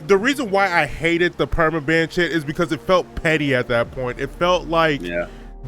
the reason why I hated the permaban shit is because it felt petty at that point. It felt like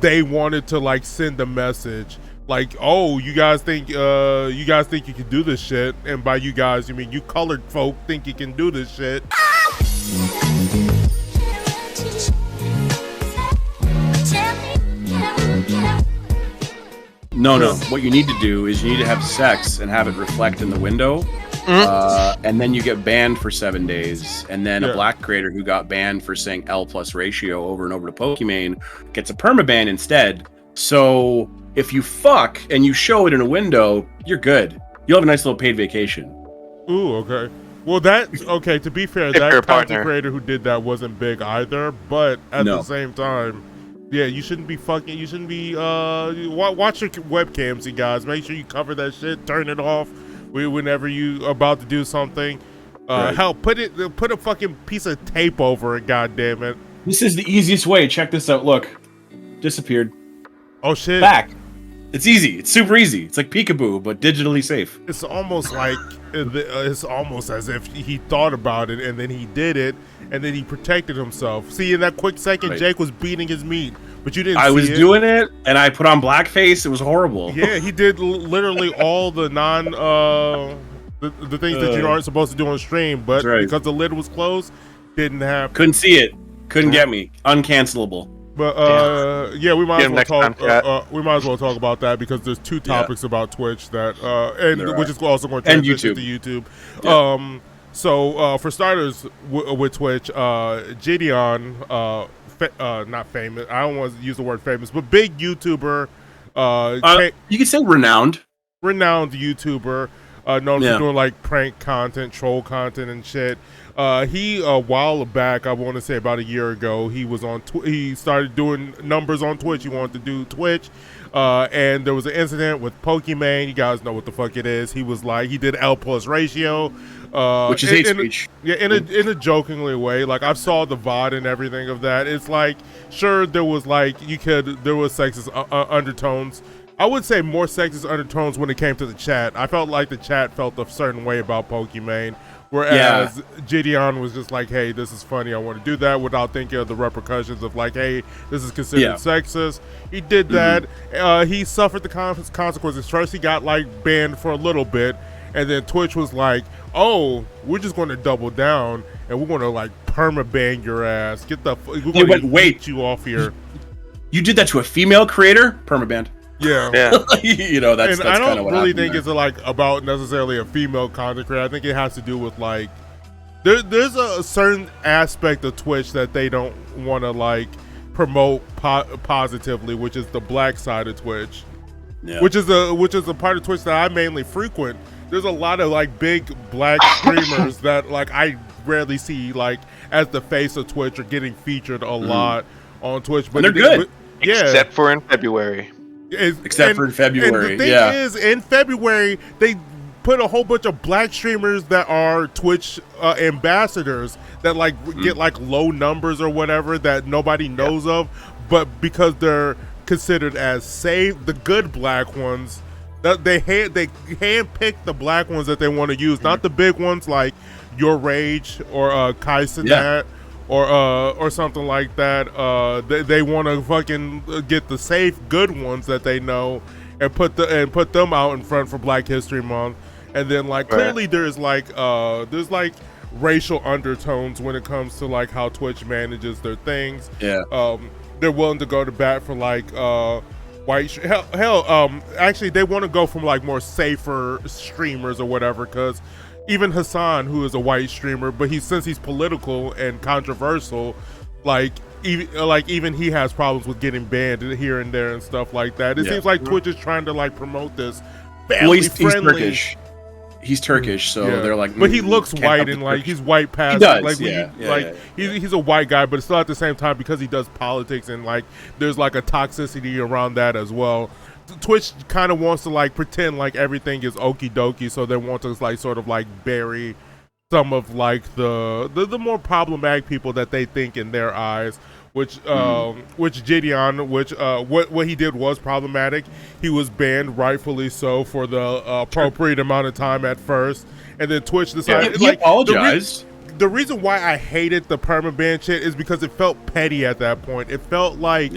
they wanted to like send a message. Like, oh, you guys think you can do this shit, and by you guys you mean you colored folk think you can do this shit. No. What you need to do is you need to have sex and have it reflect in the window, and then you get banned for 7 days. And then a black creator who got banned for saying L+ ratio over and over to Pokimane gets a permaban instead. So if you fuck and you show it in a window, you're good. You'll have a nice little paid vacation. Ooh, okay. Well, okay. To be fair, that content creator who did that wasn't big either. But at the same time, yeah, you shouldn't be fucking. You shouldn't be. Watch your webcams, you guys. Make sure you cover that shit. Turn it off whenever you about to do something. Hell, put a fucking piece of tape over it. God damn it. This is the easiest way. Check this out. Look, disappeared. Oh shit. Back. It's easy. It's super easy. It's like peekaboo, but digitally safe. It's almost like it's almost as if he thought about it and then he did it and then he protected himself. See, in that quick second, Jake was beating his meat, but you didn't. I was doing it, and I put on blackface. It was horrible. Yeah, he did literally all the the things that you aren't supposed to do on stream, but because the lid was closed, didn't happen. Couldn't see it. Couldn't get me. Uncancelable. But yeah, we might as well talk. We might as well talk about that because there's two topics about Twitch that, which is also going to transition to YouTube. Yeah. So for starters, with Twitch, Jidion, not famous. I don't want to use the word famous, but big YouTuber. You could say renowned YouTuber, known for doing like prank content, troll content, and shit. He a while back, I want to say about a year ago, he was on. He started doing numbers on Twitch. He wanted to do Twitch, and there was an incident with Pokimane. You guys know what the fuck it is. He was like, he did L+ ratio, which is hate speech. Yeah, in a jokingly way. Like I saw the VOD and everything of that. It's like, sure, there was like there was sexist undertones. I would say more sexist undertones when it came to the chat. I felt like the chat felt a certain way about Pokimane. Whereas Jidion was just like, hey, this is funny, I want to do that, without thinking of the repercussions of like, hey, this is considered sexist. He did that. He suffered the consequences. First, he got like banned for a little bit, and then Twitch was like, oh, we're just going to double down, and we're going to like perma-ban your ass. We're going to get you off here. You did that to a female creator? Perma-banned. Yeah. You know, that's I don't really think there. It's like about necessarily a female content creator. I think it has to do with like there's a certain aspect of Twitch that they don't want to like promote positively, which is the black side of Twitch, which is a part of Twitch that I mainly frequent. There's a lot of like big black streamers that like I rarely see like as the face of Twitch or getting featured a lot on Twitch, but and they're good. Except for in February. Except for in February. And the thing is, in February, they put a whole bunch of black streamers that are Twitch ambassadors that like get like low numbers or whatever that nobody knows of, but because they're considered as safe, the good black ones, that they handpick the black ones that they want to use, not the big ones like Your Rage or Kaisenat. Or something like that. They want to fucking get the safe, good ones that they know, and put them out in front for Black History Month. And then like clearly there's like racial undertones when it comes to like how Twitch manages their things. Yeah. They're willing to go to bat for like white. Actually, they want to go from like more safer streamers or whatever, because even Hassan, who is a white streamer, but since he's political and controversial, even he has problems with getting banned here and there and stuff like that. It seems like Twitch is trying to like promote this family friendly. He's Turkish, so they're like. But he looks white and like he's white past. He does. He's a white guy, but still at the same time, because he does politics and like there's like a toxicity around that as well. Twitch kind of wants to like pretend like everything is okie dokie, so they want to like sort of like bury some of like the more problematic people that they think in their eyes, which Jidion, what he did was problematic. He was banned, rightfully so, for the appropriate amount of time at first, and then Twitch decided he apologized. the reason why I hated the permaban shit is because it felt petty at that point. It felt like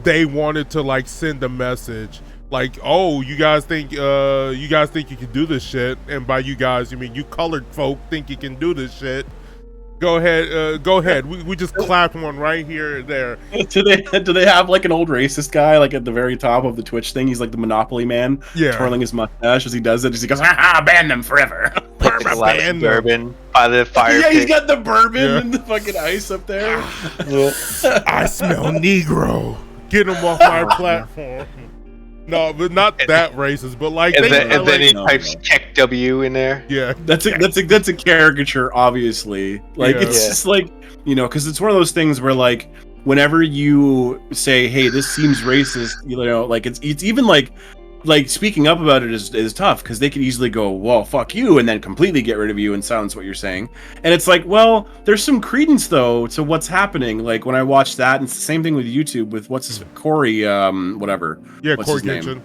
they wanted to like send a message. Like, oh, you guys think you can do this shit, and by you guys you mean you colored folk think you can do this shit. Go ahead. We just clapped one right here and there. Do they have like an old racist guy like at the very top of the Twitch thing? He's like the Monopoly man, twirling his mustache as he does it. As he goes, "Ha, ban them forever." Ban bourbon by the fire. Yeah, he's got the bourbon and the fucking ice up there. I smell Negro. Get him off my platform. No, but not that racist. But like, and then he types Tech W in there. Yeah, that's a caricature, obviously. Like it's just like, you know, because it's one of those things where like whenever you say, "Hey, this seems racist," you know, like it's even like speaking up about it is tough because they could easily go, "Well, fuck you," and then completely get rid of you and silence what you're saying. And it's like, well, there's some credence though to what's happening. Like when I watch that, and it's the same thing with YouTube with what's his Cory, whatever. Yeah, what's coryxkenshin.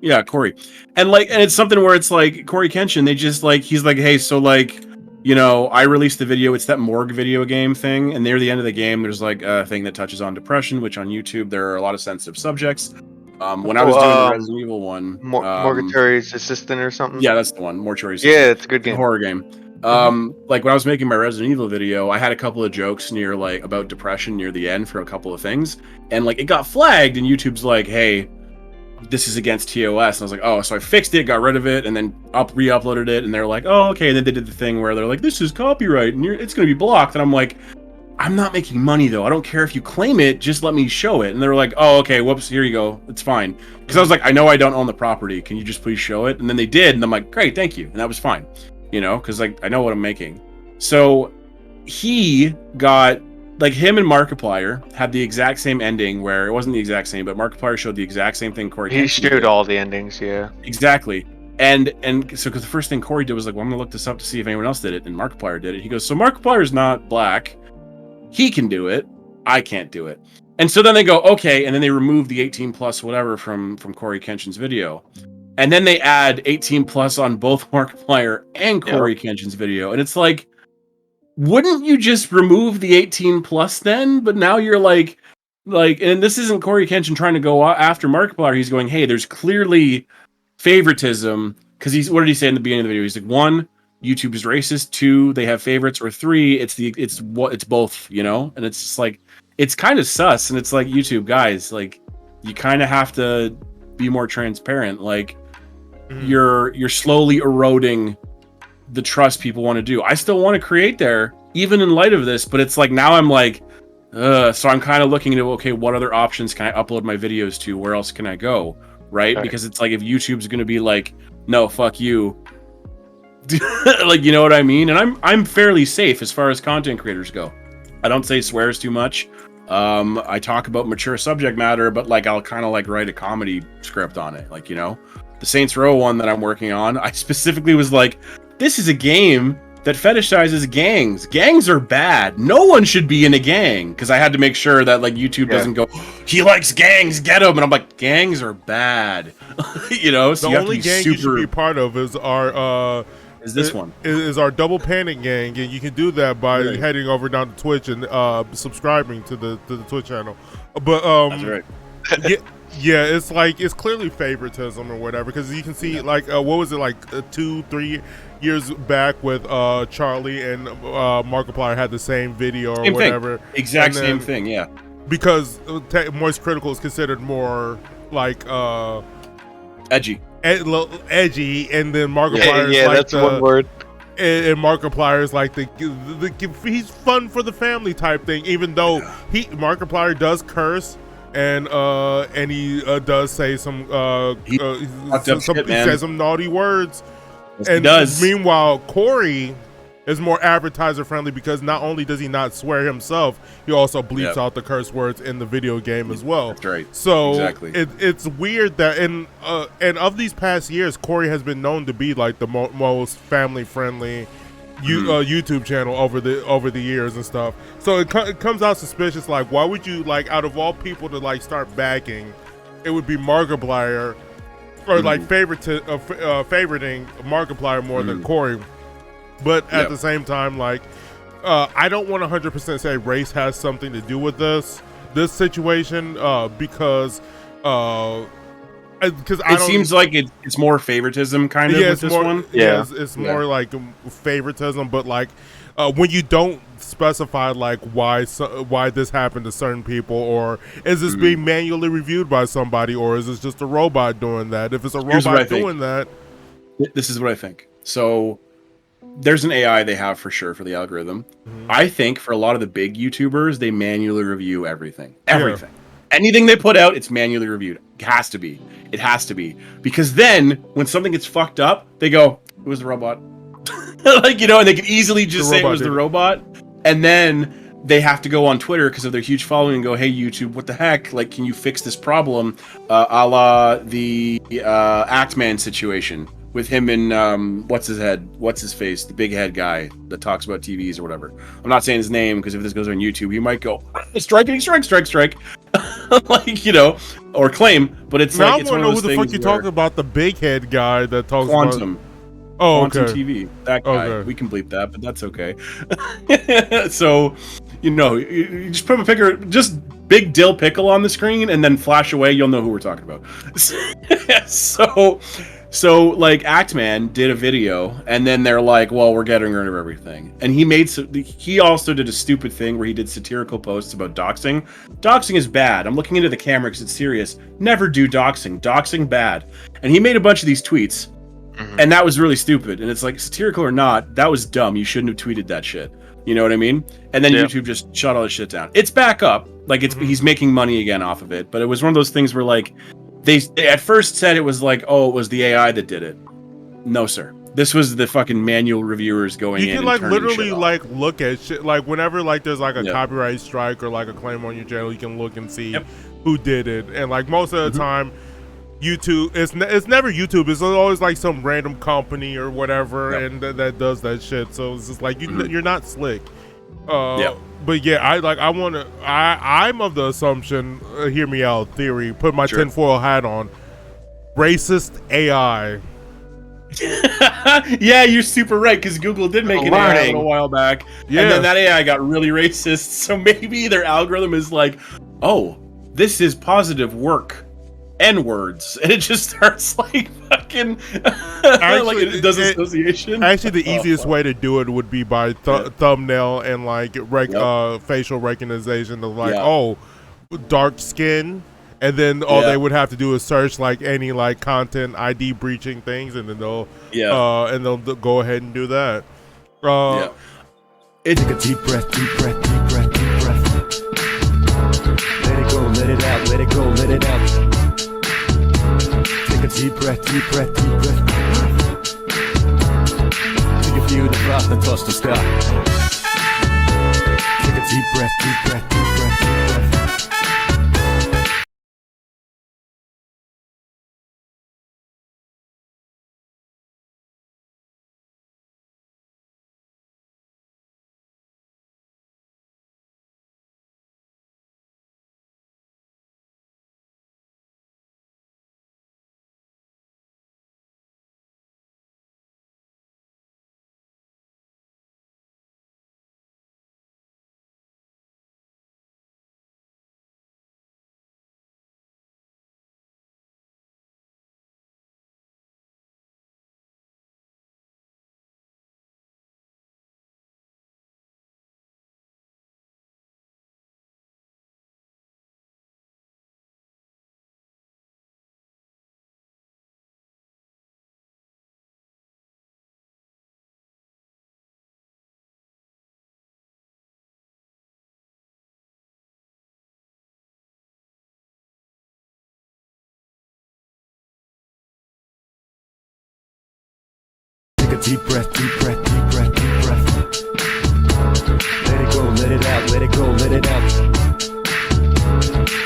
Yeah, Cory. And it's something where it's like coryxkenshin, they just like he's like, "Hey, so like, you know, I released the video, it's that morgue video game thing, and near the end of the game, there's like a thing that touches on depression, which on YouTube there are a lot of sensitive subjects." When I was doing the Resident Evil one, Mortuary's Assistant or something. Yeah, that's the one. Mortuary's Assistant. Yeah, it's a good game. Horror game. Like when I was making my Resident Evil video, I had a couple of jokes near like about depression near the end for a couple of things, and like it got flagged, and YouTube's like, "Hey, this is against TOS," and I was like, "Oh," so I fixed it, got rid of it, and then re-uploaded it, and they're like, "Oh, okay." And then they did the thing where they're like, "This is copyright, and it's going to be blocked," and I'm like, "I'm not making money though. I don't care if you claim it. Just let me show it." And they're like, "Oh, okay. Whoops. Here you go. It's fine." Because I was like, "I know I don't own the property. Can you just please show it?" And then they did, and I'm like, "Great, thank you." And that was fine, you know, because like I know what I'm making. So he got like him and Markiplier had the exact same ending where it wasn't the exact same, but Markiplier showed the exact same thing. Cory, he showed all the endings, yeah, exactly. And so because the first thing Cory did was like, "Well, I'm gonna look this up to see if anyone else did it," and Markiplier did it. He goes, "So Markiplier's not black. He can do it. I can't do it." And so then they go, "Okay," and then they remove the 18 plus whatever from coryxkenshin's video. And then they add 18 plus on both Markiplier and coryxkenshin's video. And it's like, wouldn't you just remove the 18 plus then? But now you're like, and this isn't coryxkenshin trying to go after Markiplier. He's going, "Hey, there's clearly favoritism." Because what did he say in the beginning of the video? He's like, 1, YouTube is racist. 2, they have favorites. Or 3, it's both, you know? And it's just like, it's kind of sus. And it's like, YouTube guys, like, you kind of have to be more transparent. Like, you're slowly eroding the trust people want to do. I still want to create there, even in light of this, but it's like, now I'm like, so I'm kind of looking into, okay, what other options can I upload my videos to? Where else can I go? Right? Because it's like, if YouTube's going to be like, "No, fuck you," like, you know what I mean? And I'm fairly safe as far as content creators go. I don't say swears too much. I talk about mature subject matter, but like I'll kind of like write a comedy script on it. Like, you know, the Saints Row one that I'm working on, I specifically was like, this is a game that fetishizes gangs. Gangs are bad. No one should be in a gang. Because I had to make sure that like YouTube doesn't go, "He likes gangs, get him." And I'm like, gangs are bad. You know, so the only gang you should be part of is our is our Double Panic gang, and you can do that by heading over down to Twitch and subscribing to the Twitch channel. But that's right. yeah, it's like, it's clearly favoritism or whatever, because you can see like what was it, like 2-3 years back with Charlie and Markiplier had the same video or whatever. Exact same thing, yeah. Because Moist Critical is considered more like edgy, and then Markiplier is like that's one word. And Markiplier is like the he's fun for the family type thing, even though Markiplier does curse. And he does say some he says some naughty words. Yes, and he does. Meanwhile, Cory is more advertiser friendly because not only does he not swear himself, he also bleeps out the curse words in the video game as well. That's right. So exactly. It's weird that and of these past years, Cory has been known to be like the most family friendly YouTube channel over the years and stuff. So it comes out suspicious. Like, why would you, like, out of all people to like start backing, it would be Markiplier, or like favoriting Markiplier more than Cory. But at the same time, like, I don't want to 100% say race has something to do with this situation, because it seems like it's more favoritism kind of with this one. Yeah, it's more like favoritism, but like when you don't specify like why this happened to certain people, or is this being manually reviewed by somebody, or is this just a robot doing that? If it's a robot doing that, this is what I think. So there's an AI they have for sure for the algorithm. I think for a lot of the big YouTubers, they manually review everything. Anything they put out, it's manually reviewed. It has to be. It has to be. Because then, when something gets fucked up, they go, it was the robot. Like, you know, and they can easily just say it was the robot. And then they have to go on Twitter because of their huge following and go, hey, YouTube, what the heck? Like, can you fix this problem? A la the Actman situation with him and, what's his face? The big head guy that talks about TVs or whatever. I'm not saying his name because if this goes on YouTube, he might go, strike. Like, you know, or claim, but it's now like, it's I one want of to those know who the things fuck you talking about, the big head guy that talks Quantum. Oh, Quantum okay. TV. That guy. Okay. We can bleep that, but that's okay. So, you know, you just put a picture, just big dill pickle on the screen and then flash away, you'll know who we're talking about. So like Actman did a video and then they're like, well, we're getting rid of everything. And he also did a stupid thing where he did satirical posts about doxing. Doxing is bad. I'm looking into the camera because it's serious. Never do doxing. Doxing bad. And he made a bunch of these tweets. And that was really stupid. And it's like, satirical or not, that was dumb. You shouldn't have tweeted that shit. You know what I mean? And then YouTube just shut all this shit down. It's back up. Like, he's making money again off of it. But it was one of those things where, like, they at first said it was like, oh, it was the AI that did it. No, sir. This was the fucking manual reviewers going in. You can, like, literally, like, look at shit. Like, whenever, like, there's, like, a copyright strike or, like, a claim on your channel, you can look and see who did it. And, like, most of the time, YouTube, it's never YouTube. It's always like some random company or whatever, and that does that shit. So it's just like you're not slick. But yeah, I'm of the assumption. Hear me out. Theory. Put my tinfoil hat on. Racist AI. Yeah, you're super right because Google did make an AI a while back, and then that AI got really racist. So maybe their algorithm is like, oh, this is positive work. N-words, and it just starts like fucking like it does association. Actually, the easiest way to do it would be by thumbnail and like facial recognition of like, oh, dark skin, and then all they would have to do is search like any like content ID breaching things, and then they'll go ahead and do that. Take a deep breath, deep breath, deep breath, deep breath. Let it go, let it out, let it go, let it out. Take a deep breath, deep breath, deep breath. Take a few to frost and toss the sky. Take a deep breath, deep breath, deep breath, deep breath. Take a deep breath, deep breath, deep breath, deep breath. Let it go, let it out, let it go, let it out.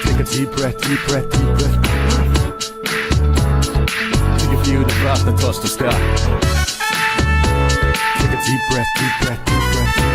Take a deep breath, deep breath, deep breath. Take a few to frost and toss the sky. Take a deep breath, deep breath, deep breath.